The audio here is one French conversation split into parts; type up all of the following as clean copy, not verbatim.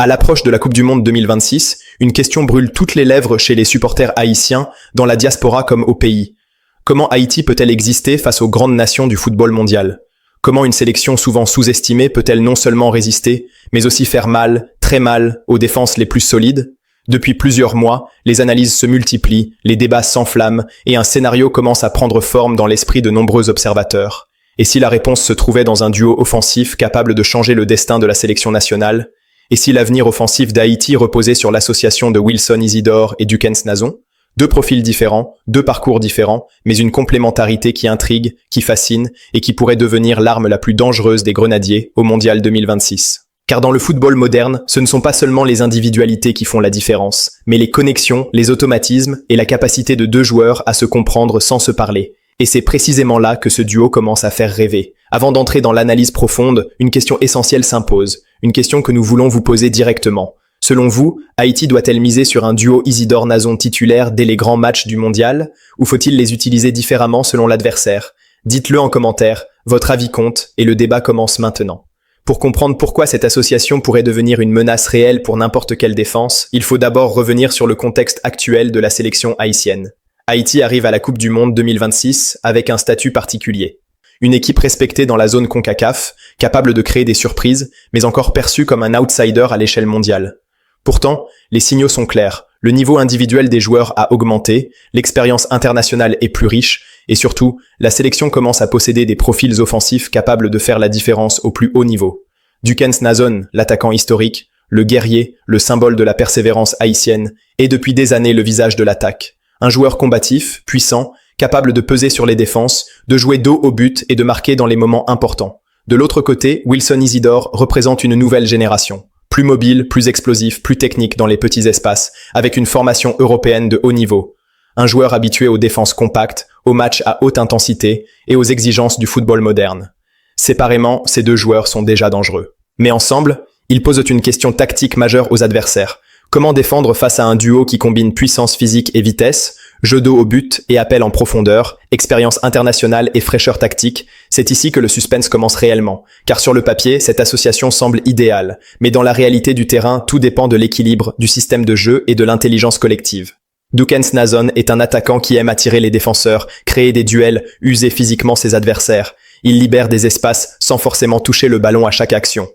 À l'approche de la Coupe du Monde 2026, une question brûle toutes les lèvres chez les supporters haïtiens, dans la diaspora comme au pays. Comment Haïti peut-elle exister face aux grandes nations du football mondial? Comment une sélection souvent sous-estimée peut-elle non seulement résister, mais aussi faire mal, très mal, aux défenses les plus solides? Depuis plusieurs mois, les analyses se multiplient, les débats s'enflamment, et un scénario commence à prendre forme dans l'esprit de nombreux observateurs. Et si la réponse se trouvait dans un duo offensif capable de changer le destin de la sélection nationale? Et si l'avenir offensif d'Haïti reposait sur l'association de Wilson Isidore et Dukens Nazon? Deux profils différents, deux parcours différents, mais une complémentarité qui intrigue, qui fascine, et qui pourrait devenir l'arme la plus dangereuse des grenadiers au Mondial 2026. Car dans le football moderne, ce ne sont pas seulement les individualités qui font la différence, mais les connexions, les automatismes et la capacité de deux joueurs à se comprendre sans se parler. Et c'est précisément là que ce duo commence à faire rêver. Avant d'entrer dans l'analyse profonde, une question essentielle s'impose, une question que nous voulons vous poser directement. Selon vous, Haïti doit-elle miser sur un duo Isidore-Nazon titulaire dès les grands matchs du mondial, ou faut-il les utiliser différemment selon l'adversaire? Dites-le en commentaire, votre avis compte et le débat commence maintenant. Pour comprendre pourquoi cette association pourrait devenir une menace réelle pour n'importe quelle défense, il faut d'abord revenir sur le contexte actuel de la sélection haïtienne. Haïti arrive à la Coupe du Monde 2026 avec un statut particulier. Une équipe respectée dans la zone CONCACAF, capable de créer des surprises, mais encore perçue comme un outsider à l'échelle mondiale. Pourtant, les signaux sont clairs. Le niveau individuel des joueurs a augmenté, l'expérience internationale est plus riche, et surtout, la sélection commence à posséder des profils offensifs capables de faire la différence au plus haut niveau. Dukens Nazon, l'attaquant historique, le guerrier, le symbole de la persévérance haïtienne, est depuis des années le visage de l'attaque. Un joueur combatif, puissant, capable de peser sur les défenses, de jouer dos au but et de marquer dans les moments importants. De l'autre côté, Wilson Isidore représente une nouvelle génération. Plus mobile, plus explosif, plus technique dans les petits espaces, avec une formation européenne de haut niveau. Un joueur habitué aux défenses compactes, aux matchs à haute intensité et aux exigences du football moderne. Séparément, ces deux joueurs sont déjà dangereux. Mais ensemble, ils posent une question tactique majeure aux adversaires. Comment défendre face à un duo qui combine puissance physique et vitesse, jeu d'eau au but et appel en profondeur, expérience internationale et fraîcheur tactique? C'est ici que le suspense commence réellement, car sur le papier, cette association semble idéale, mais dans la réalité du terrain, tout dépend de l'équilibre, du système de jeu et de l'intelligence collective. Dukens Nazon est un attaquant qui aime attirer les défenseurs, créer des duels, user physiquement ses adversaires. Il libère des espaces sans forcément toucher le ballon à chaque action.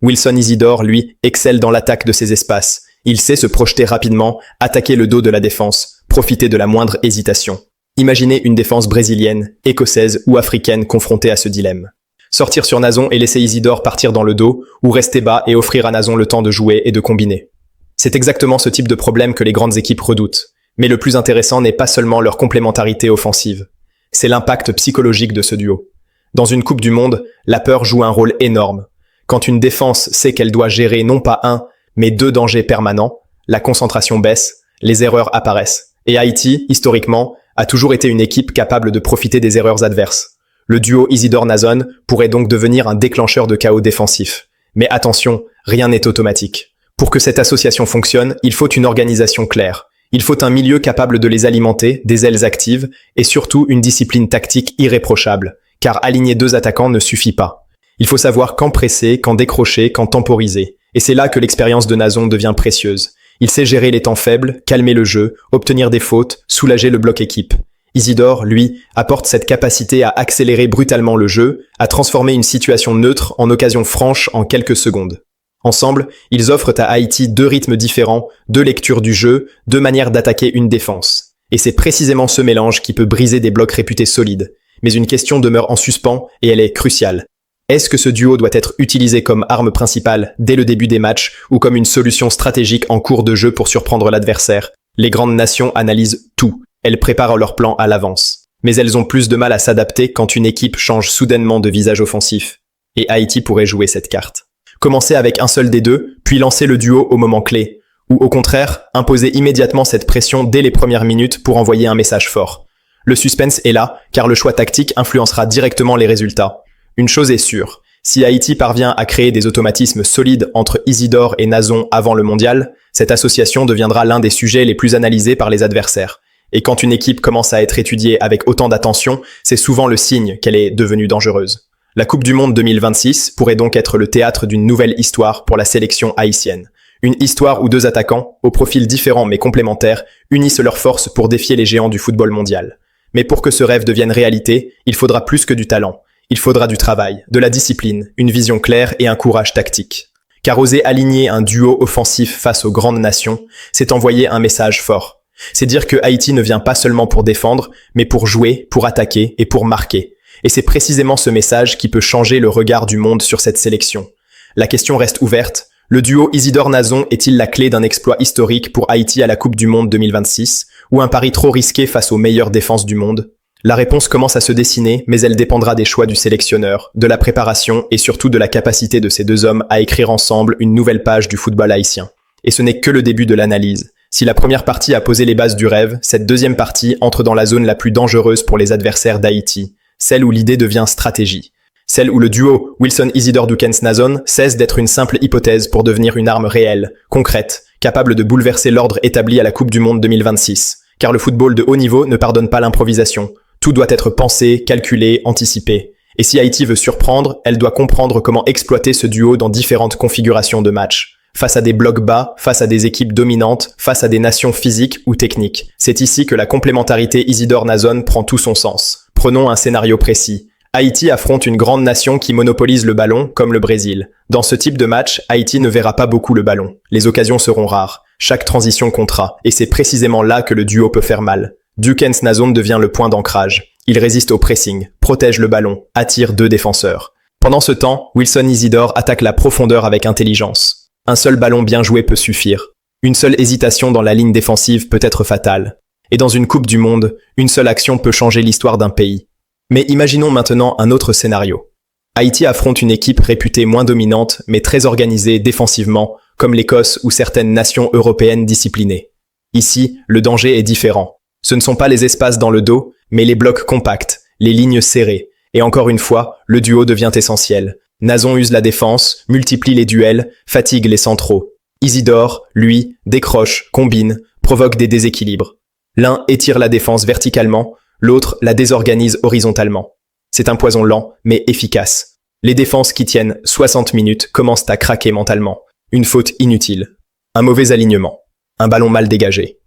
Wilson Isidore, lui, excelle dans l'attaque de ces espaces. Il sait se projeter rapidement, attaquer le dos de la défense, profiter de la moindre hésitation. Imaginez une défense brésilienne, écossaise ou africaine confrontée à ce dilemme. Sortir sur Nazon et laisser Isidore partir dans le dos, ou rester bas et offrir à Nazon le temps de jouer et de combiner. C'est exactement ce type de problème que les grandes équipes redoutent. Mais le plus intéressant n'est pas seulement leur complémentarité offensive. C'est l'impact psychologique de ce duo. Dans une Coupe du Monde, la peur joue un rôle énorme. Quand une défense sait qu'elle doit gérer non pas un, mais deux dangers permanents, la concentration baisse, les erreurs apparaissent. Et Haïti, historiquement, a toujours été une équipe capable de profiter des erreurs adverses. Le duo Isidore-Nazon pourrait donc devenir un déclencheur de chaos défensif. Mais attention, rien n'est automatique. Pour que cette association fonctionne, il faut une organisation claire. Il faut un milieu capable de les alimenter, des ailes actives, et surtout une discipline tactique irréprochable, car aligner deux attaquants ne suffit pas. Il faut savoir quand presser, quand décrocher, quand temporiser. Et c'est là que l'expérience de Nazon devient précieuse. Il sait gérer les temps faibles, calmer le jeu, obtenir des fautes, soulager le bloc équipe. Isidore, lui, apporte cette capacité à accélérer brutalement le jeu, à transformer une situation neutre en occasion franche en quelques secondes. Ensemble, ils offrent à Haïti deux rythmes différents, deux lectures du jeu, deux manières d'attaquer une défense. Et c'est précisément ce mélange qui peut briser des blocs réputés solides. Mais une question demeure en suspens et elle est cruciale. Est-ce que ce duo doit être utilisé comme arme principale dès le début des matchs ou comme une solution stratégique en cours de jeu pour surprendre l'adversaire? Les grandes nations analysent tout. Elles préparent leur plan à l'avance. Mais elles ont plus de mal à s'adapter quand une équipe change soudainement de visage offensif. Et Haïti pourrait jouer cette carte. Commencer avec un seul des deux, puis lancer le duo au moment clé. Ou au contraire, imposer immédiatement cette pression dès les premières minutes pour envoyer un message fort. Le suspense est là, car le choix tactique influencera directement les résultats. Une chose est sûre, si Haïti parvient à créer des automatismes solides entre Isidore et Nazon avant le mondial, cette association deviendra l'un des sujets les plus analysés par les adversaires. Et quand une équipe commence à être étudiée avec autant d'attention, c'est souvent le signe qu'elle est devenue dangereuse. La Coupe du Monde 2026 pourrait donc être le théâtre d'une nouvelle histoire pour la sélection haïtienne. Une histoire où deux attaquants, aux profils différents mais complémentaires, unissent leurs forces pour défier les géants du football mondial. Mais pour que ce rêve devienne réalité, il faudra plus que du talent. Il faudra du travail, de la discipline, une vision claire et un courage tactique. Car oser aligner un duo offensif face aux grandes nations, c'est envoyer un message fort. C'est dire que Haïti ne vient pas seulement pour défendre, mais pour jouer, pour attaquer et pour marquer. Et c'est précisément ce message qui peut changer le regard du monde sur cette sélection. La question reste ouverte. Le duo Isidore-Nazon est-il la clé d'un exploit historique pour Haïti à la Coupe du Monde 2026, ou un pari trop risqué face aux meilleures défenses du monde? La réponse commence à se dessiner, mais elle dépendra des choix du sélectionneur, de la préparation et surtout de la capacité de ces deux hommes à écrire ensemble une nouvelle page du football haïtien. Et ce n'est que le début de l'analyse. Si la première partie a posé les bases du rêve, cette deuxième partie entre dans la zone la plus dangereuse pour les adversaires d'Haïti, celle où l'idée devient stratégie. Celle où le duo Wilson-Isidore-Dukens-Nazon cesse d'être une simple hypothèse pour devenir une arme réelle, concrète, capable de bouleverser l'ordre établi à la Coupe du Monde 2026. Car le football de haut niveau ne pardonne pas l'improvisation. Tout doit être pensé, calculé, anticipé. Et si Haïti veut surprendre, elle doit comprendre comment exploiter ce duo dans différentes configurations de match. Face à des blocs bas, face à des équipes dominantes, face à des nations physiques ou techniques. C'est ici que la complémentarité Isidore-Nazon prend tout son sens. Prenons un scénario précis. Haïti affronte une grande nation qui monopolise le ballon, comme le Brésil. Dans ce type de match, Haïti ne verra pas beaucoup le ballon. Les occasions seront rares. Chaque transition comptera. Et c'est précisément là que le duo peut faire mal. Dukens-Nazon devient le point d'ancrage. Il résiste au pressing, protège le ballon, attire deux défenseurs. Pendant ce temps, Wilson-Isidore attaque la profondeur avec intelligence. Un seul ballon bien joué peut suffire. Une seule hésitation dans la ligne défensive peut être fatale. Et dans une Coupe du Monde, une seule action peut changer l'histoire d'un pays. Mais imaginons maintenant un autre scénario. Haïti affronte une équipe réputée moins dominante, mais très organisée défensivement, comme l'Écosse ou certaines nations européennes disciplinées. Ici, le danger est différent. Ce ne sont pas les espaces dans le dos, mais les blocs compacts, les lignes serrées. Et encore une fois, le duo devient essentiel. Nazon use la défense, multiplie les duels, fatigue les centraux. Isidore, lui, décroche, combine, provoque des déséquilibres. L'un étire la défense verticalement, l'autre la désorganise horizontalement. C'est un poison lent, mais efficace. Les défenses qui tiennent 60 minutes commencent à craquer mentalement. Une faute inutile. Un mauvais alignement. Un ballon mal dégagé.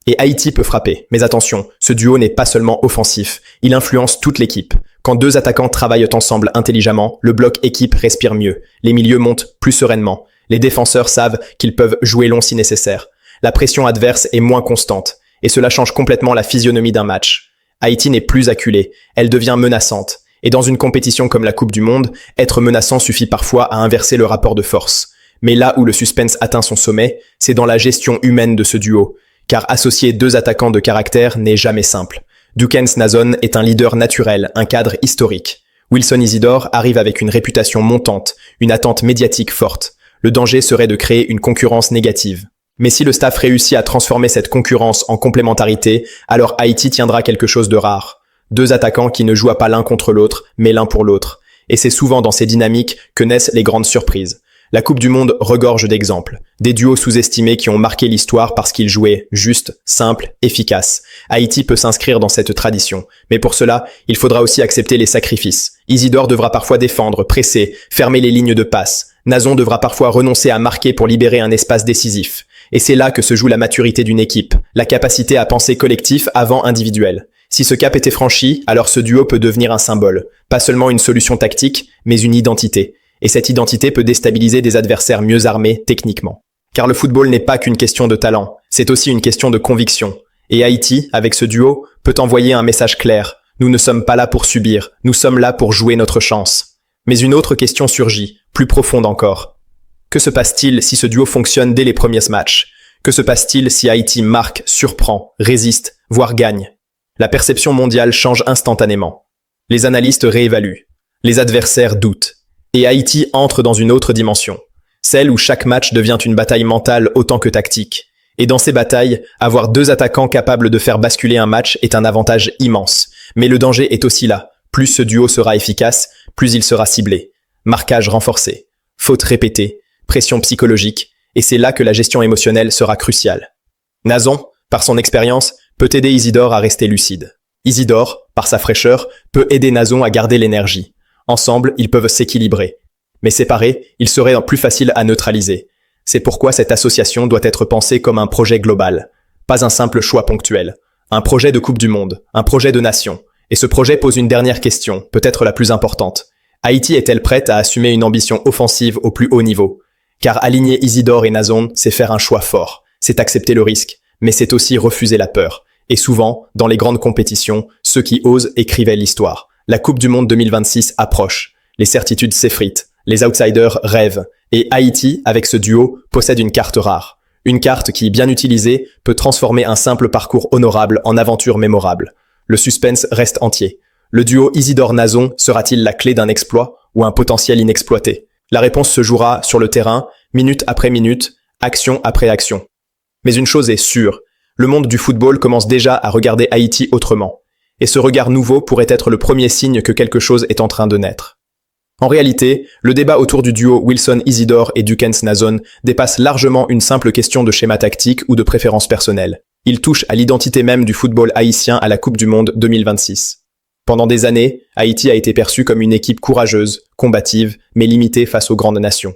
Et Haïti peut frapper. Mais attention, ce duo n'est pas seulement offensif, il influence toute l'équipe. Quand deux attaquants travaillent ensemble intelligemment, le bloc équipe respire mieux. Les milieux montent plus sereinement. Les défenseurs savent qu'ils peuvent jouer long si nécessaire. La pression adverse est moins constante. Et cela change complètement la physionomie d'un match. Haïti n'est plus acculée, elle devient menaçante. Et dans une compétition comme la Coupe du Monde, être menaçant suffit parfois à inverser le rapport de force. Mais là où le suspense atteint son sommet, c'est dans la gestion humaine de ce duo. Car associer deux attaquants de caractère n'est jamais simple. Dukens-Nazon est un leader naturel, un cadre historique. Wilson-Isidore arrive avec une réputation montante, une attente médiatique forte. Le danger serait de créer une concurrence négative. Mais si le staff réussit à transformer cette concurrence en complémentarité, alors Haïti tiendra quelque chose de rare. Deux attaquants qui ne jouent pas l'un contre l'autre, mais l'un pour l'autre. Et c'est souvent dans ces dynamiques que naissent les grandes surprises. La Coupe du Monde regorge d'exemples. Des duos sous-estimés qui ont marqué l'histoire parce qu'ils jouaient juste, simple, efficace. Haïti peut s'inscrire dans cette tradition. Mais pour cela, il faudra aussi accepter les sacrifices. Isidore devra parfois défendre, presser, fermer les lignes de passe. Nazon devra parfois renoncer à marquer pour libérer un espace décisif. Et c'est là que se joue la maturité d'une équipe, la capacité à penser collectif avant individuel. Si ce cap était franchi, alors ce duo peut devenir un symbole. Pas seulement une solution tactique, mais une identité. Et cette identité peut déstabiliser des adversaires mieux armés techniquement. Car le football n'est pas qu'une question de talent, c'est aussi une question de conviction. Et Haïti, avec ce duo, peut envoyer un message clair. Nous ne sommes pas là pour subir, nous sommes là pour jouer notre chance. Mais une autre question surgit, plus profonde encore. Que se passe-t-il si ce duo fonctionne dès les premiers matchs? Que se passe-t-il si Haïti marque, surprend, résiste, voire gagne? La perception mondiale change instantanément. Les analystes réévaluent. Les adversaires doutent. Et Haïti entre dans une autre dimension. Celle où chaque match devient une bataille mentale autant que tactique. Et dans ces batailles, avoir deux attaquants capables de faire basculer un match est un avantage immense. Mais le danger est aussi là. Plus ce duo sera efficace, plus il sera ciblé. Marquage renforcé. Fautes répétées. Pression psychologique. Et c'est là que la gestion émotionnelle sera cruciale. Nazon, par son expérience, peut aider Isidore à rester lucide. Isidore, par sa fraîcheur, peut aider Nazon à garder l'énergie. Ensemble, ils peuvent s'équilibrer. Mais séparés, ils seraient plus faciles à neutraliser. C'est pourquoi cette association doit être pensée comme un projet global, pas un simple choix ponctuel. Un projet de Coupe du Monde, un projet de nation. Et ce projet pose une dernière question, peut-être la plus importante. Haïti est-elle prête à assumer une ambition offensive au plus haut niveau? Car aligner Isidore et Nazon, c'est faire un choix fort, c'est accepter le risque, mais c'est aussi refuser la peur. Et souvent, dans les grandes compétitions, ceux qui osent écrivaient l'histoire. La Coupe du Monde 2026 approche, les certitudes s'effritent, les outsiders rêvent, et Haïti, avec ce duo, possède une carte rare. Une carte qui, bien utilisée, peut transformer un simple parcours honorable en aventure mémorable. Le suspense reste entier. Le duo Isidore-Nazon sera-t-il la clé d'un exploit ou un potentiel inexploité? La réponse se jouera sur le terrain, minute après minute, action après action. Mais une chose est sûre, le monde du football commence déjà à regarder Haïti autrement. Et ce regard nouveau pourrait être le premier signe que quelque chose est en train de naître. En réalité, le débat autour du duo Wilson-Isidore et Dukens-Nazon dépasse largement une simple question de schéma tactique ou de préférence personnelle. Il touche à l'identité même du football haïtien à la Coupe du Monde 2026. Pendant des années, Haïti a été perçu comme une équipe courageuse, combative, mais limitée face aux grandes nations.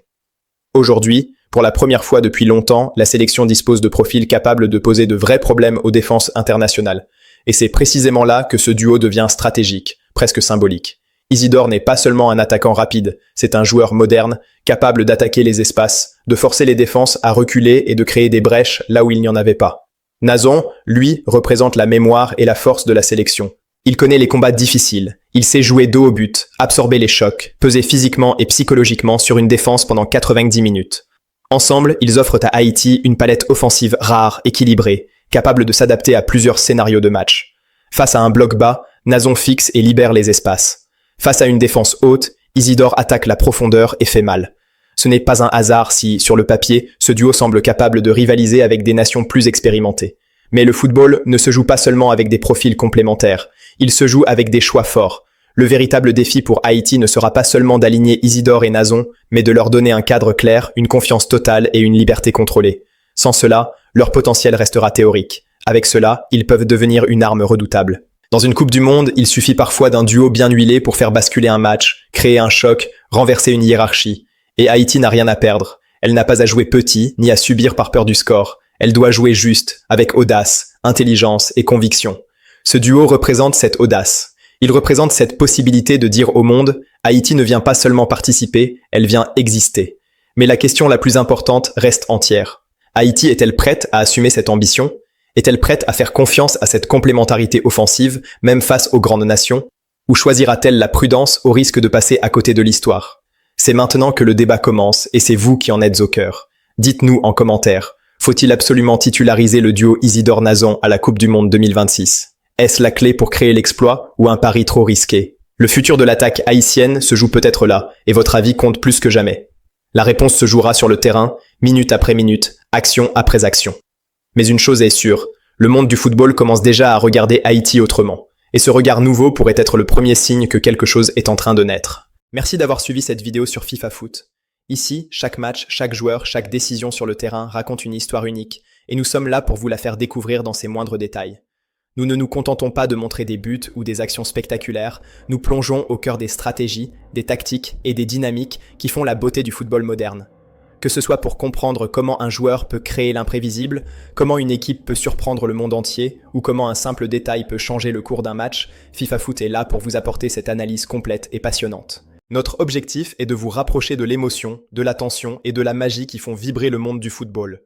Aujourd'hui, pour la première fois depuis longtemps, la sélection dispose de profils capables de poser de vrais problèmes aux défenses internationales. Et c'est précisément là que ce duo devient stratégique, presque symbolique. Isidore n'est pas seulement un attaquant rapide, c'est un joueur moderne, capable d'attaquer les espaces, de forcer les défenses à reculer et de créer des brèches là où il n'y en avait pas. Nazon, lui, représente la mémoire et la force de la sélection. Il connaît les combats difficiles, il sait jouer dos au but, absorber les chocs, peser physiquement et psychologiquement sur une défense pendant 90 minutes. Ensemble, ils offrent à Haïti une palette offensive rare, équilibrée, capable de s'adapter à plusieurs scénarios de match. Face à un bloc bas, Nazon fixe et libère les espaces. Face à une défense haute, Isidore attaque la profondeur et fait mal. Ce n'est pas un hasard si, sur le papier, ce duo semble capable de rivaliser avec des nations plus expérimentées. Mais le football ne se joue pas seulement avec des profils complémentaires, il se joue avec des choix forts. Le véritable défi pour Haïti ne sera pas seulement d'aligner Isidore et Nazon, mais de leur donner un cadre clair, une confiance totale et une liberté contrôlée. Sans cela, leur potentiel restera théorique. Avec cela, ils peuvent devenir une arme redoutable. Dans une Coupe du Monde, il suffit parfois d'un duo bien huilé pour faire basculer un match, créer un choc, renverser une hiérarchie. Et Haïti n'a rien à perdre. Elle n'a pas à jouer petit, ni à subir par peur du score. Elle doit jouer juste, avec audace, intelligence et conviction. Ce duo représente cette audace. Il représente cette possibilité de dire au monde « Haïti ne vient pas seulement participer, elle vient exister ». Mais la question la plus importante reste entière. Haïti est-elle prête à assumer cette ambition? Est-elle prête à faire confiance à cette complémentarité offensive, même face aux grandes nations? Ou choisira-t-elle la prudence au risque de passer à côté de l'histoire? C'est maintenant que le débat commence et c'est vous qui en êtes au cœur. Dites-nous en commentaire, faut-il absolument titulariser le duo Isidore-Nazon à la Coupe du Monde 2026? Est-ce la clé pour créer l'exploit ou un pari trop risqué? Le futur de l'attaque haïtienne se joue peut-être là, et votre avis compte plus que jamais. La réponse se jouera sur le terrain, minute après minute, action après action. Mais une chose est sûre, le monde du football commence déjà à regarder Haïti autrement. Et ce regard nouveau pourrait être le premier signe que quelque chose est en train de naître. Merci d'avoir suivi cette vidéo sur FIFA Foot. Ici, chaque match, chaque joueur, chaque décision sur le terrain raconte une histoire unique, et nous sommes là pour vous la faire découvrir dans ses moindres détails. Nous ne nous contentons pas de montrer des buts ou des actions spectaculaires, nous plongeons au cœur des stratégies, des tactiques et des dynamiques qui font la beauté du football moderne. Que ce soit pour comprendre comment un joueur peut créer l'imprévisible, comment une équipe peut surprendre le monde entier, ou comment un simple détail peut changer le cours d'un match, FIFA Foot est là pour vous apporter cette analyse complète et passionnante. Notre objectif est de vous rapprocher de l'émotion, de l'attention et de la magie qui font vibrer le monde du football.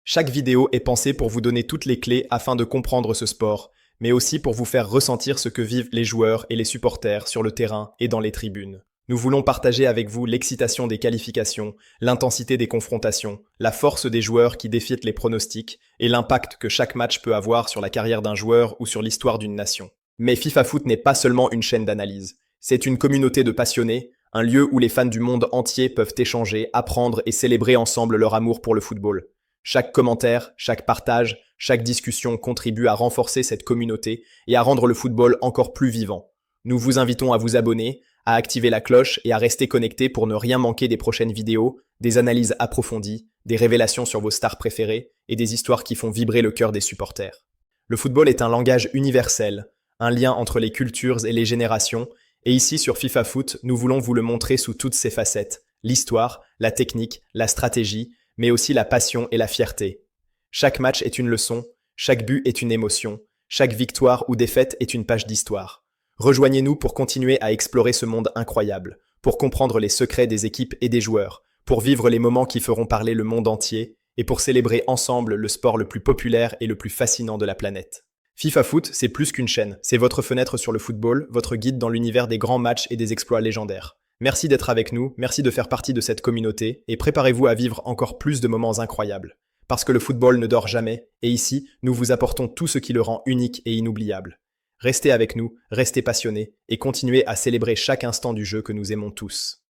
Chaque vidéo est pensée pour vous donner toutes les clés afin de comprendre ce sport, mais aussi pour vous faire ressentir ce que vivent les joueurs et les supporters sur le terrain et dans les tribunes. Nous voulons partager avec vous l'excitation des qualifications, l'intensité des confrontations, la force des joueurs qui défient les pronostics et l'impact que chaque match peut avoir sur la carrière d'un joueur ou sur l'histoire d'une nation. Mais FIFA Foot n'est pas seulement une chaîne d'analyse. C'est une communauté de passionnés, un lieu où les fans du monde entier peuvent échanger, apprendre et célébrer ensemble leur amour pour le football. Chaque commentaire, chaque partage, chaque discussion contribue à renforcer cette communauté et à rendre le football encore plus vivant. Nous vous invitons à vous abonner, à activer la cloche et à rester connectés pour ne rien manquer des prochaines vidéos, des analyses approfondies, des révélations sur vos stars préférées et des histoires qui font vibrer le cœur des supporters. Le football est un langage universel, un lien entre les cultures et les générations, et ici sur FIFA Foot, nous voulons vous le montrer sous toutes ses facettes, l'histoire, la technique, la stratégie, mais aussi la passion et la fierté. Chaque match est une leçon, chaque but est une émotion, chaque victoire ou défaite est une page d'histoire. Rejoignez-nous pour continuer à explorer ce monde incroyable, pour comprendre les secrets des équipes et des joueurs, pour vivre les moments qui feront parler le monde entier, et pour célébrer ensemble le sport le plus populaire et le plus fascinant de la planète. FIFA Foot, c'est plus qu'une chaîne, c'est votre fenêtre sur le football, votre guide dans l'univers des grands matchs et des exploits légendaires. Merci d'être avec nous, merci de faire partie de cette communauté, et préparez-vous à vivre encore plus de moments incroyables. Parce que le football ne dort jamais, et ici, nous vous apportons tout ce qui le rend unique et inoubliable. Restez avec nous, restez passionnés, et continuez à célébrer chaque instant du jeu que nous aimons tous.